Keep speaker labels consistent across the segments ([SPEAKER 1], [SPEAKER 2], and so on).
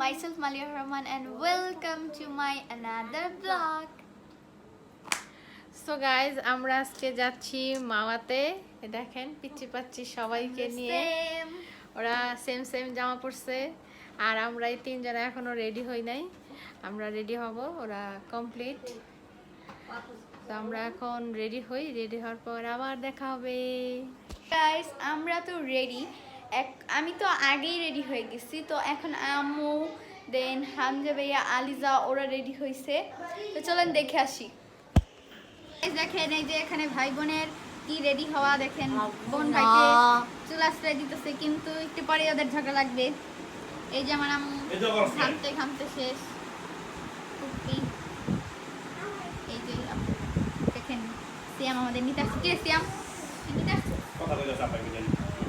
[SPEAKER 1] myself Malia Rahman and welcome to my another vlog.
[SPEAKER 2] So guys, আমরা আজকে যাচ্ছি মাওয়াতে। দেখেন পিচ্চি পাচ্চি সবাইকে নিয়ে ওরা সেম সেম জামা পরছে আর আমরা এই তিনজনে এখনো রেডি হই নাই। আমরা রেডি হব, ওরা কমপ্লিট। তো আমরা এখন রেডি হই, রেডি হওয়ার পর আবার দেখা হবে।
[SPEAKER 1] Guys, আমরা তো রেডি। আমি তো আগেই রেডি হয়ে গেছি, তো এখন আম্মু দেন হামজা ভাইয়া আলিজা ওরা রেডি হয়েছে। তো চলেন দেখে আসি। দেখেন এই যে এখানে ভাই বোনের কি রেডি হওয়া, দেখেন বোন ভাইকে চুল আশ্রয় দিতেছে, কিন্তু একটু পরে ওদের ঝগড়া লাগবে। এই যে আমার আম্মু ঘামতে ঘামতে শেষ। এই যে দেখেন সিয়াম আমাদের নিতে আসছে। কে সিয়াম? নিতে আসছে।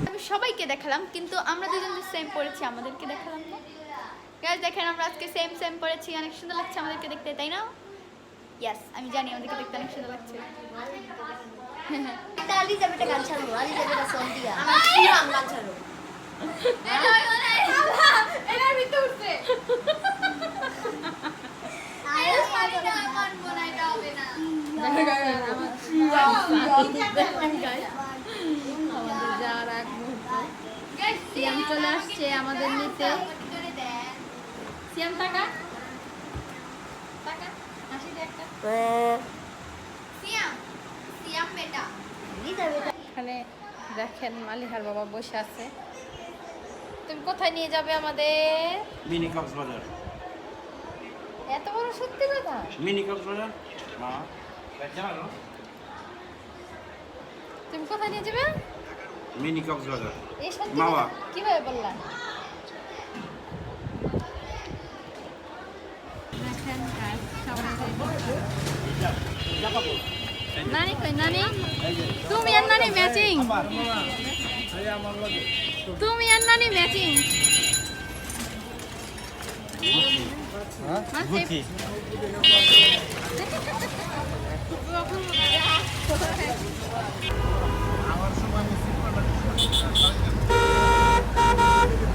[SPEAKER 1] আমি সবাইকে দেখালাম, কিন্তু আমরা দুজন সেম পড়েছি, আমাদেরকে দেখালাম না। গাইস দেখেন আমরা আজকে সেম সেম পড়েছি, অনেক সুন্দর লাগছে আমাদেরকে দেখতে, তাই না? ইয়েস, আমি জানি আমাদেরকে দেখতে অনেক সুন্দর লাগছে।
[SPEAKER 3] আলি যাবে এটা গান ছাড়বো, আলি যাবে এটা সং দিয়া আমার সিরাম গান ছাড়বো।
[SPEAKER 1] এটার ভিতরে উঠছে।
[SPEAKER 3] আরে
[SPEAKER 1] এটা আমার মনে এটা হবে না।
[SPEAKER 2] আমাদের যাওয়ার আগ মুহূর্ত সিয়াম চলে আসছে আমাদের নিতে। সিয়াম টাকা টাকা হাসি দে একটা।
[SPEAKER 1] সিয়াম সিয়াম বেটা
[SPEAKER 3] আলি যাবে এটা
[SPEAKER 2] এখানে দেখেন মালিহার বাবা বসে আছে। তুমি কোথায় নিয়ে যাবে আমাদের?
[SPEAKER 4] মিনি কক্সবাজার।
[SPEAKER 2] এত বড় সত্যি কথা?
[SPEAKER 4] মিনি কক্সবাজার মা জানো?
[SPEAKER 2] তুমি কোথায় নিয়ে যাবে?
[SPEAKER 4] মিনি কক্সবাজার
[SPEAKER 2] এই সত্যি
[SPEAKER 4] মাওয়া।
[SPEAKER 2] কথা কিভাবে বললা? দেখেন guys, সবাই ready। নানি কই নানি? তুমি আর নানি ম্যাচিং। তুমি আর নানি ম্যাচিং।
[SPEAKER 4] গুচি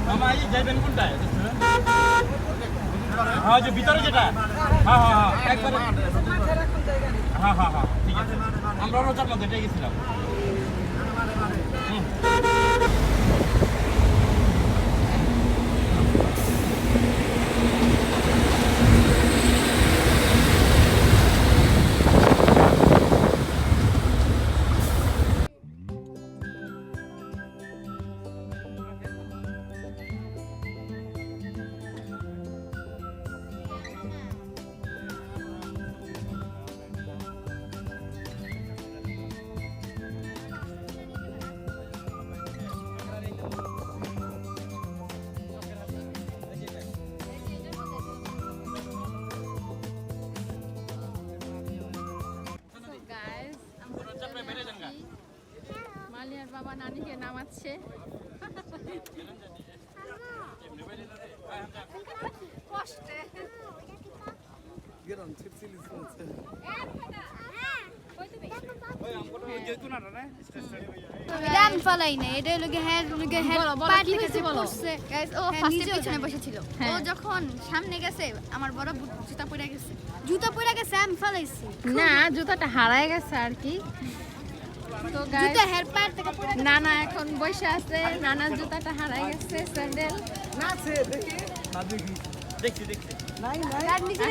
[SPEAKER 4] মামা এই যাইবেন কোনটায়? হ্যাঁ যে ভিতরে যেটা, হ্যাঁ হ্যাঁ হ্যাঁ একবারে, হ্যাঁ হ্যাঁ হ্যাঁ ঠিক আছে। আমরা রোজার মধ্যে এটাই গেছিলাম।
[SPEAKER 2] মালিয়ার বাবা নানিকে নামাচ্ছে।
[SPEAKER 1] রান ফালাই না, এটা লগে হ্যাঁ লগে হ্যাঁ পার
[SPEAKER 2] কি
[SPEAKER 1] থেকে
[SPEAKER 2] হয়েছে বলো?
[SPEAKER 1] পড়ছে। গাইস ও ফার্স্টে পিছনে বসেছিল, ও যখন সামনে গেছে আমার বড় জুতা পরে গেছে, আমি ফালাইছি
[SPEAKER 2] না, জুতাটা হারায় গেছে আর কি। তো guys,
[SPEAKER 1] জুতা হেয়ার পার থেকে পড়ে
[SPEAKER 2] নানা এখন বসে আছে, নানার জুতাটা হারায় গেছে, স্যান্ডেল।
[SPEAKER 4] দেখছি দেখছি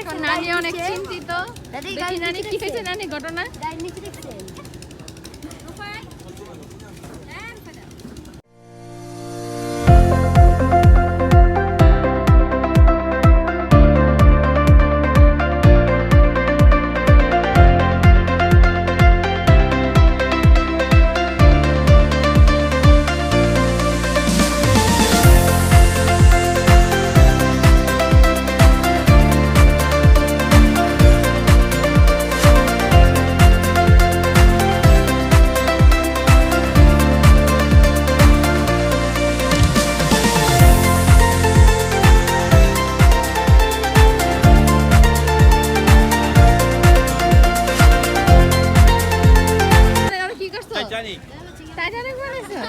[SPEAKER 2] এখন নানি অনেক চিন্তিত। দেখি নানি কি হয়েছে, নানি ঘটনা?
[SPEAKER 3] গান নিচে দেখছেন
[SPEAKER 2] টাইটানিক বানাইছো?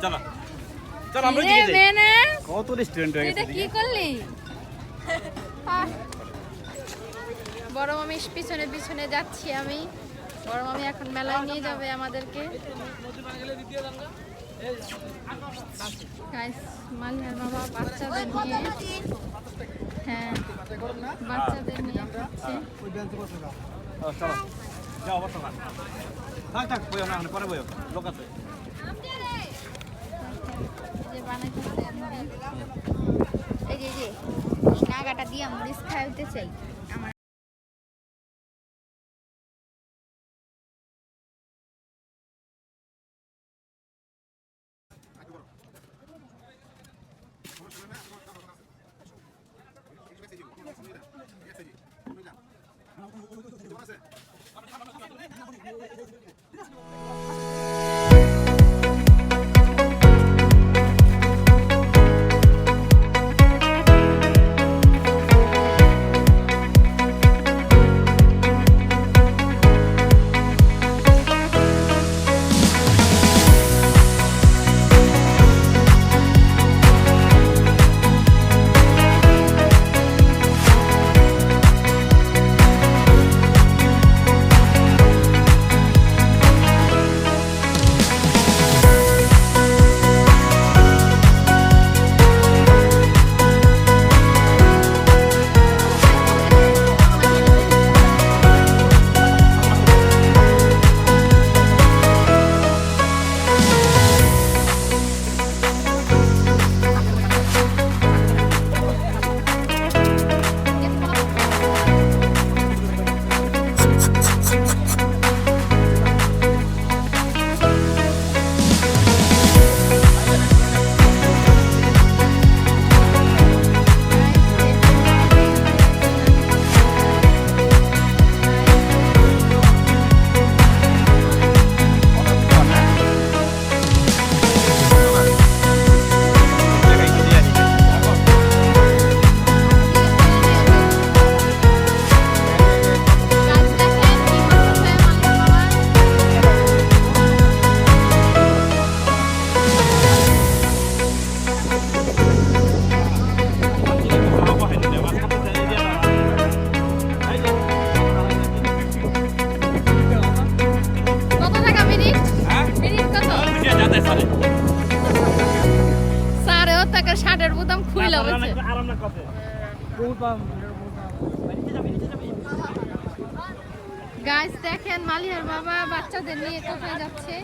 [SPEAKER 4] চলো চল আমরা
[SPEAKER 2] রে
[SPEAKER 4] দিকে যাই
[SPEAKER 2] মেনে
[SPEAKER 4] কত রেস্টুরেন্ট হয়ে
[SPEAKER 2] এটা
[SPEAKER 4] গেছে
[SPEAKER 2] কি করলি বড় মামি পিছনে পিছনে যাচ্ছি আমি বড় মামি এখন মেলায় নিয়ে যাবে আমাদেরকে গাইস মালিহার বাবা বাচ্চাদের নিয়ে হ্যাঁ বাচ্চাদের নিয়ে যাচ্ছে
[SPEAKER 4] চলো যাও বসো না থাক বইও না পরে বইও লোক আছে
[SPEAKER 1] যে বানাইতেছে এই যে নাগাটা দিয়ে মরিচ খাইতে চাই আমার
[SPEAKER 2] কত টাকা মিনিট মিনিট কত সাড়ে টাকা শার্টের বোতাম খুলে বলছে
[SPEAKER 4] আরাম না কত
[SPEAKER 2] গাইস দেখেন মালিহার বাবা বাচ্চাদের নিয়ে কোথায় যাচ্ছে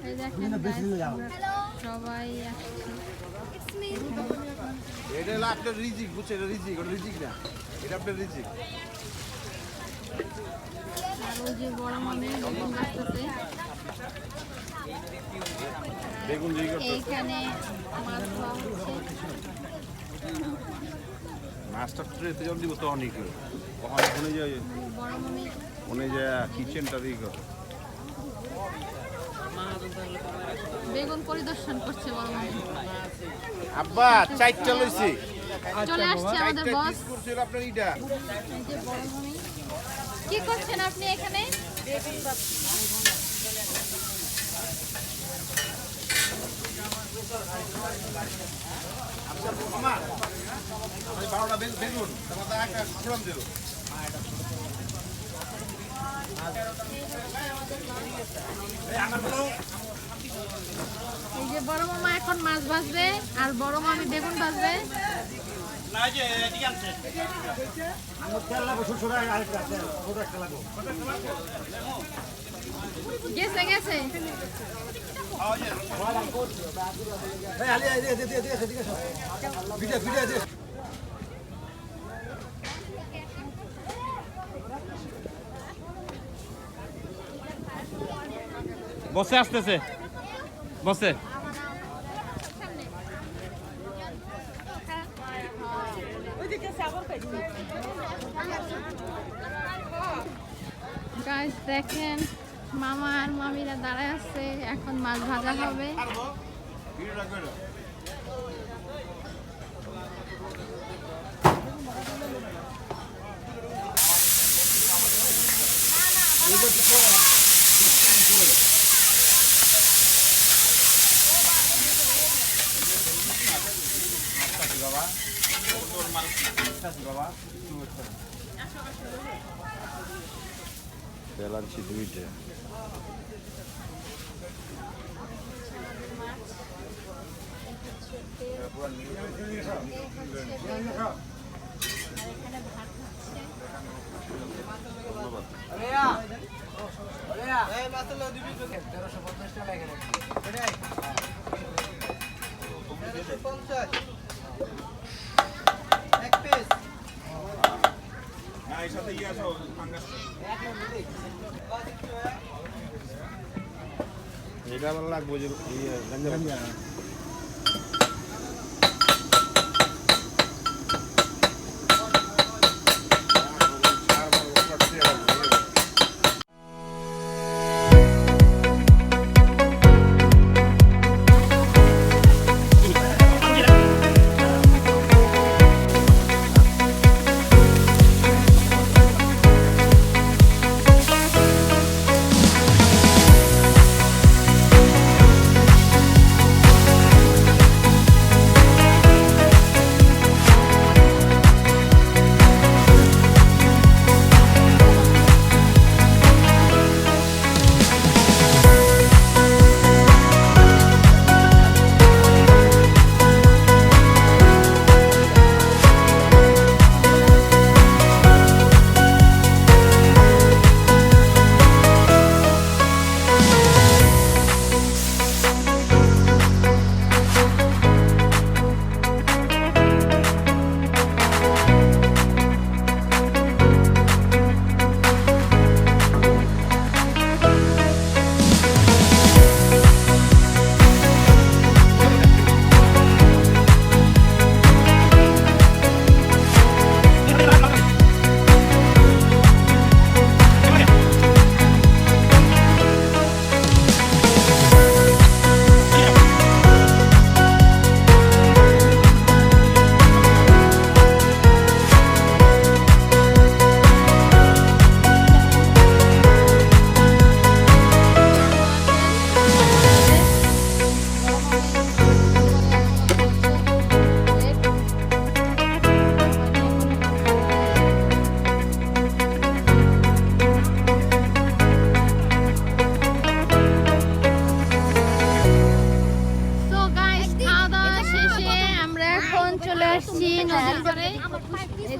[SPEAKER 2] এই দেখেন সবাই আসছে
[SPEAKER 5] এটা হলো আপনার রিজিক বুঝছে এটা রিজিক ওটা রিজিক না এটা আপনার রিজিক
[SPEAKER 2] আর ওই যে বড় মামি বেগুন বাঁচতেছে
[SPEAKER 5] বেগুন রিজিক
[SPEAKER 2] এইখানে মাছ ধোয়া হচ্ছে
[SPEAKER 5] মাছটা ট্রেতে জল দিব তো অনেক ওখানে ওখানে যে
[SPEAKER 2] বড় মামি
[SPEAKER 5] ওখানে যে কিচেনটা দিই করে
[SPEAKER 2] বেগুন পরিদর্শন করছে বড় মামি
[SPEAKER 5] আব্বা চারটা লইছি
[SPEAKER 2] চলে আসছে আমাদের বস
[SPEAKER 5] করছিল আপনার ইটা
[SPEAKER 2] এই যে বড় মামি কি করছেন আপনি এখানে
[SPEAKER 5] মামা আমি 12টা বেগুন তোমাদের একটা ফোড়ন দিও
[SPEAKER 2] এই যে বড় মামা এখন মাছ ভাজবে আর বড় মামি বেগুন ভাজবে গেছে গেছে
[SPEAKER 4] বসে আসতেছে বসে
[SPEAKER 2] গাইস দেখেন মামা আর মামিরা দাঁড়ায় আছে, এখন মাছ ভাজা হবে।
[SPEAKER 5] বেলাঞ্চি দুইটা এটা ভালো লাগবে যে গঞ্জা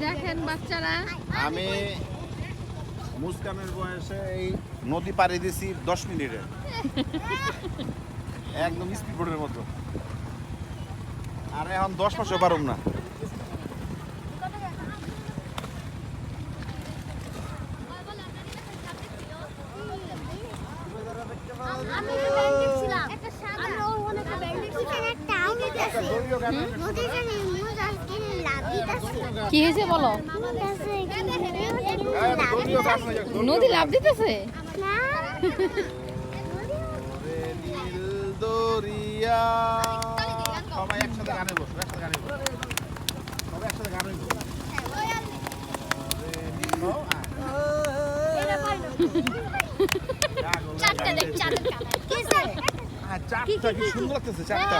[SPEAKER 5] দেখেন বাচ্চারা, আমি মুস্কানের বয়সে এই নদী পাড়ি দিয়েছি 10 মিনিটে, একদম স্পিড বোটের মতো। আর এখন 10 মাসও পারুম না।
[SPEAKER 2] কি হয়েছে বলো? নদী লাভ দিতেছে।
[SPEAKER 5] দরিয়া সবাই একসাথে গানে বসো, একসাথে গানে বসো, সবাই একসাথে গানে বসো। চারটা কি সুন্দর লাগতেছে, চারটা।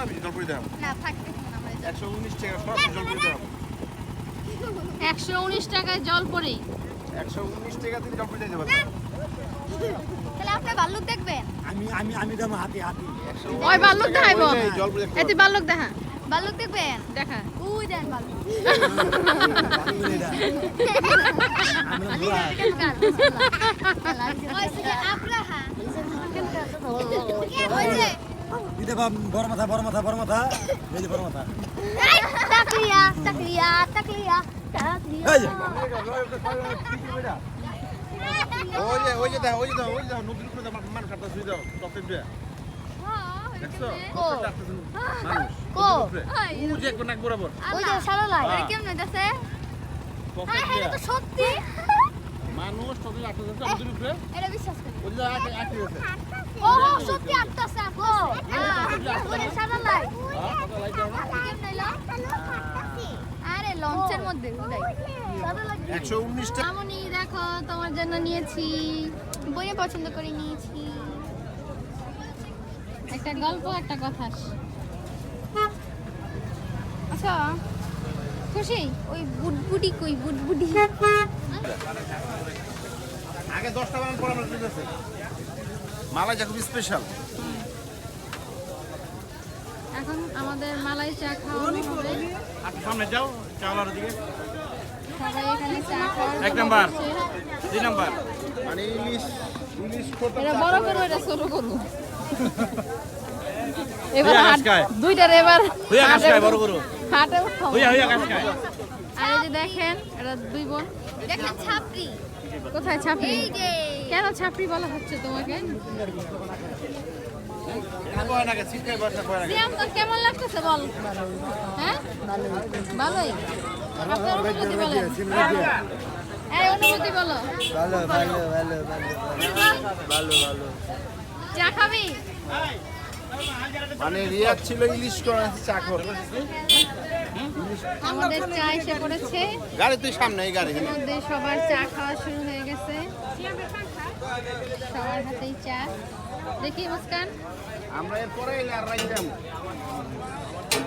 [SPEAKER 5] আমি জলপুরি দাম 119 টাকা, সব জলপুরি দাম
[SPEAKER 2] 119 টাকায় জল পড়ি।
[SPEAKER 5] 119 টাকা দিয়ে জলপুরি দিতে পারবেন।
[SPEAKER 1] তাহলে আপনি ভাল্লুক দেখবেন?
[SPEAKER 4] আমি দাম হাতি হাতি
[SPEAKER 2] ওই ভাল্লুক দেখাইবো,
[SPEAKER 5] জলপুরি দেখতে
[SPEAKER 2] এতে ভাল্লুক দেখা
[SPEAKER 1] ভাল্লুক দেখবেন?
[SPEAKER 2] দেখা
[SPEAKER 1] ওই দেন ভাল্লুক।
[SPEAKER 4] দিতে বড় মাথা বড় মাথা বড় মাথা এই যে বড় মাথা
[SPEAKER 1] তাকলিয়া তাকলিয়া তাকলিয়া তাকলিয়া।
[SPEAKER 5] ওই যে ওই যে দেখো, ওই যে দেখো, ওই যে দেখো, নদীর উপরে মানুষ কাটতে শুয়ে যাও, টপের দিয়ে। দেখছো?
[SPEAKER 3] কো
[SPEAKER 5] মানুষ।
[SPEAKER 3] কো
[SPEAKER 5] ও যে কোন নাক বরাবর।
[SPEAKER 3] ওই যে সারা লাই
[SPEAKER 5] হ্যাঁ।
[SPEAKER 1] কেমন হইতাছে?
[SPEAKER 5] পকেট
[SPEAKER 3] হ্যাঁ এটা
[SPEAKER 5] দিয়া।
[SPEAKER 3] তো সত্যি
[SPEAKER 5] মানুষ তোদের আসতেছে আমাদের উপরে।
[SPEAKER 1] এটা বিশ্বাস করি।
[SPEAKER 5] ওই যে আটকে গেছে।
[SPEAKER 3] ও সত্যি আটটাছে আপো ওই সারা লাই
[SPEAKER 5] হ্যাঁ, কত লাইট দাও না?
[SPEAKER 1] কেমন হইলো? আরে লঞ্চের মধ্যে উড়াই।
[SPEAKER 3] সারা লাই
[SPEAKER 5] 119 টা।
[SPEAKER 2] মামুনি দেখো তোমার জন্য নিয়েছি
[SPEAKER 1] বইয়ে পছন্দ করে নিয়েছি।
[SPEAKER 2] একটা গল্প একটা কথা।
[SPEAKER 1] আচ্ছা খুশি ওই বুটবুটি কই বুটবুটি?
[SPEAKER 5] আগে 10টা বানান পর আমরা দিতেছি। মালাই যা খুব স্পেশাল।
[SPEAKER 2] এখন আমাদের মালাই চা খাওয়ানো হবে।
[SPEAKER 4] আপনি সামনে যাও চাওলার দিকে
[SPEAKER 2] সবাই এখানে চা খাওয়ার
[SPEAKER 4] 1 নাম্বার 2 নাম্বার
[SPEAKER 5] মানে ইলিশ ছোট
[SPEAKER 2] এটা বড় করো এটা ছোট করো এবার
[SPEAKER 4] হইয়া
[SPEAKER 2] হাট
[SPEAKER 4] ঘাস খায়।
[SPEAKER 2] দুইটার এবার
[SPEAKER 4] হইয়া ঘাস
[SPEAKER 2] হাটে
[SPEAKER 4] খায় বড় বড়
[SPEAKER 2] হাটে উঠাবো।
[SPEAKER 4] হইয়া ঘাস খায়
[SPEAKER 2] আর এই যে দেখেন এটা দুই বোন
[SPEAKER 1] দেখেন ছাপড়ি।
[SPEAKER 2] কোথায় ছাপড়ি
[SPEAKER 1] এই যে
[SPEAKER 2] কেন ছাপড়ি বলা হচ্ছে তোমাকে
[SPEAKER 5] বয় না গেছে সিটে বসে বয় না গেছে।
[SPEAKER 2] সিয়াম তোর কেমন লাগতেছে বল হ্যাঁ ভালোই আপনার অনুভূতি বলেন এই অনুভূতি বলো
[SPEAKER 6] ভালো ভালো ভালো ভালো ভালো
[SPEAKER 2] চা খাবি
[SPEAKER 5] মানে রিয়াদ ছিল ইলিশ করা চা কর
[SPEAKER 2] আমাদের চা এসে পড়েছে
[SPEAKER 5] গাড়ি তুই সামনে এই গাড়ি
[SPEAKER 2] এর মধ্যে সবার চা খাওয়া শুরু হয়ে গেছে সবার হাতেই চা দেখি মুস্কান
[SPEAKER 5] আমরা এরপরে এলে আর রাইতাম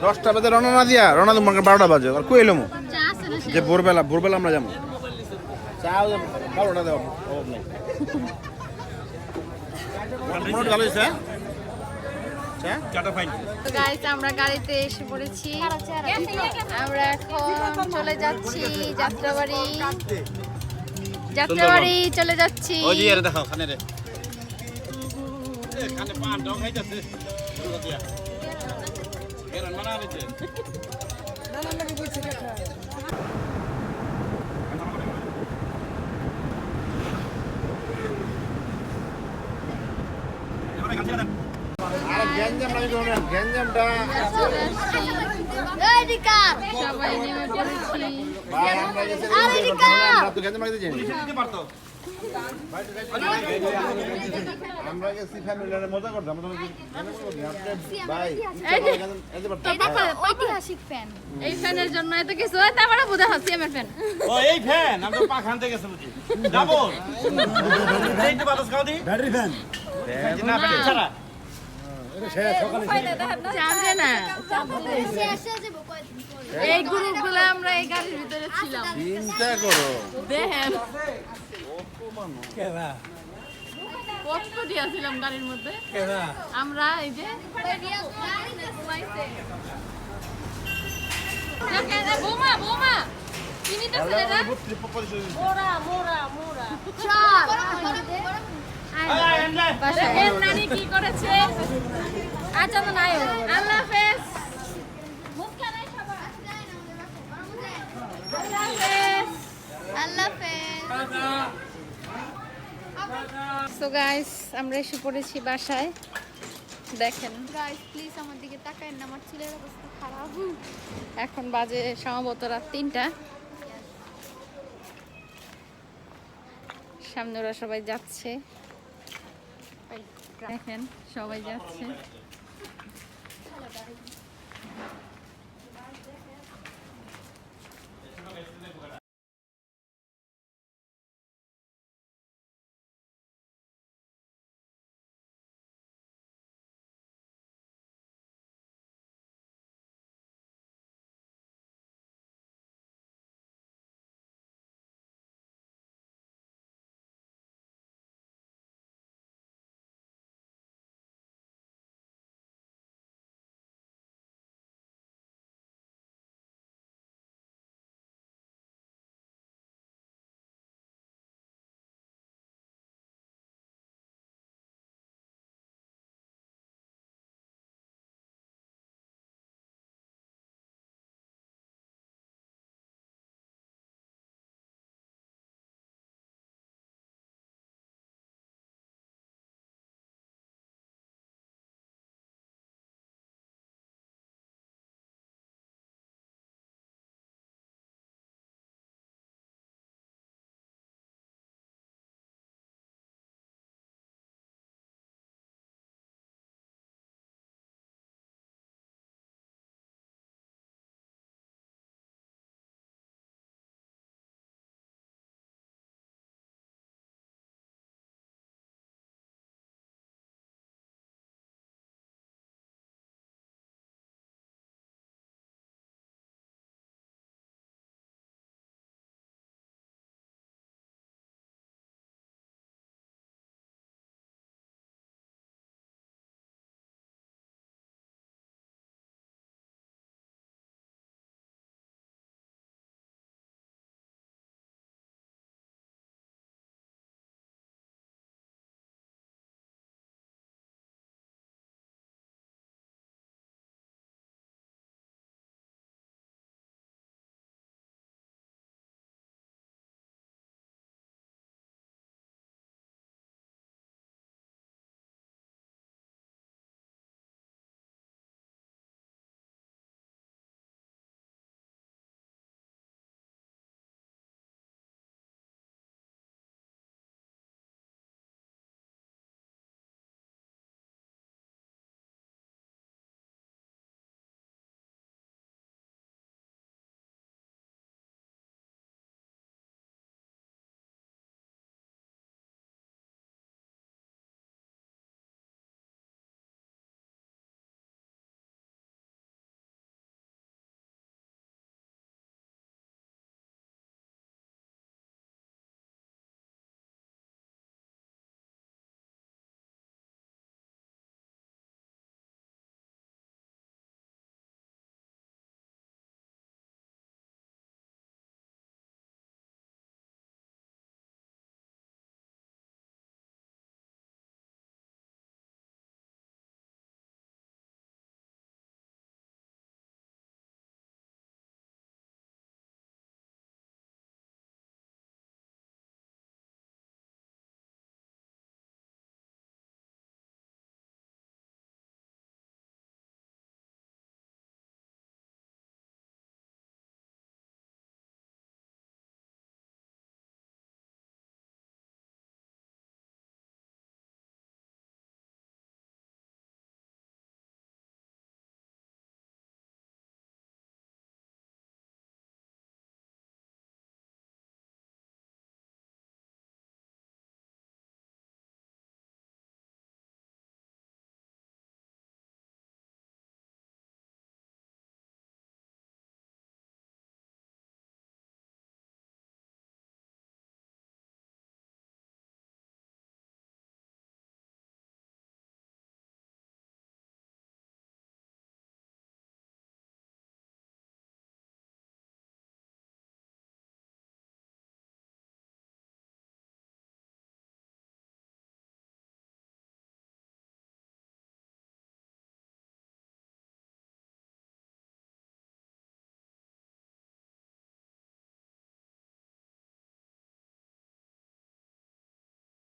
[SPEAKER 5] 10টা বাজে রওনা না দিয়া রওনা তো 12টা বাজে আর কই এলাম
[SPEAKER 2] চা আছে না
[SPEAKER 5] যে ভোরবেলা আমরা যাবো চা ভালোটা দেওয়া অভাব নাই মনে ভালো হয়েছে চা
[SPEAKER 4] চাটা ফাইন
[SPEAKER 2] তো গাইস আমরা গাড়িতে এসে পড়েছি আমরা এখন চলে যাচ্ছি যাত্রাবাড়ি চলে যাচ্ছি
[SPEAKER 4] ওই যে এর দেখো খানে রে খানে পান দাও খাইতাছে দিয়া এরন মানা হইছে
[SPEAKER 5] আর গ্যাঞ্জাম নাই ধরেন গ্যাঞ্জামটা
[SPEAKER 3] এই দিকা
[SPEAKER 2] সবাই নেমে পড়েছি
[SPEAKER 5] ভাই আমরা গেছি আমরা তো গ্যাঞ্জাম লাগিয়ে যাই
[SPEAKER 4] দিতে পারতো
[SPEAKER 5] আমরা গেছি ফ্যামিলির মজা করতাম আমরা ভাই এই যে
[SPEAKER 1] এই দেখো ঐতিহাসিক ফ্যান।
[SPEAKER 2] এই ফ্যানের জন্য এত কিছু হয় তারপরে বুঝা হচ্ছে আমার ফ্যান
[SPEAKER 4] ও এই ফ্যান আমরা পা খানতে গেছে বুঝি যাবো এইটা বাতাস খাও দি
[SPEAKER 6] ব্যাটারি ফ্যান
[SPEAKER 4] না ফ্যান ছাড়া
[SPEAKER 2] চাপবে না
[SPEAKER 3] শেষ হয়ে যাবে কয়দিন পরে
[SPEAKER 2] এই গ্রুপগুলো আমরা এই গাড়ির ভিতরে ছিলাম
[SPEAKER 5] চিন্তা করো
[SPEAKER 2] দেখেন
[SPEAKER 6] কেনা
[SPEAKER 2] কষ্ট দিয়েছিলাম গাড়ির মধ্যে
[SPEAKER 6] কেনা
[SPEAKER 2] আমরা এই যে দেখেন, এ বৌমা কি নিতেছেন এরা
[SPEAKER 3] চার
[SPEAKER 2] দেখেন নানি কি করেছে আচ্ছা তো নাই আল্লাহ হাফেজ আল্লাহ হাফেজ
[SPEAKER 1] আল্লাহ হাফেজ।
[SPEAKER 2] সো গাইস আমরা এসে পড়েছি বাসায় দেখেন
[SPEAKER 1] গাইস প্লিজ আমার দিকে তাকায়েন না, আমার ছেলের অবস্থা খারাপ।
[SPEAKER 2] এখন বাজে সম্ভবত রাত 3টা সামনে ওরা সবাই যাচ্ছে দেখেন সবাই যাচ্ছে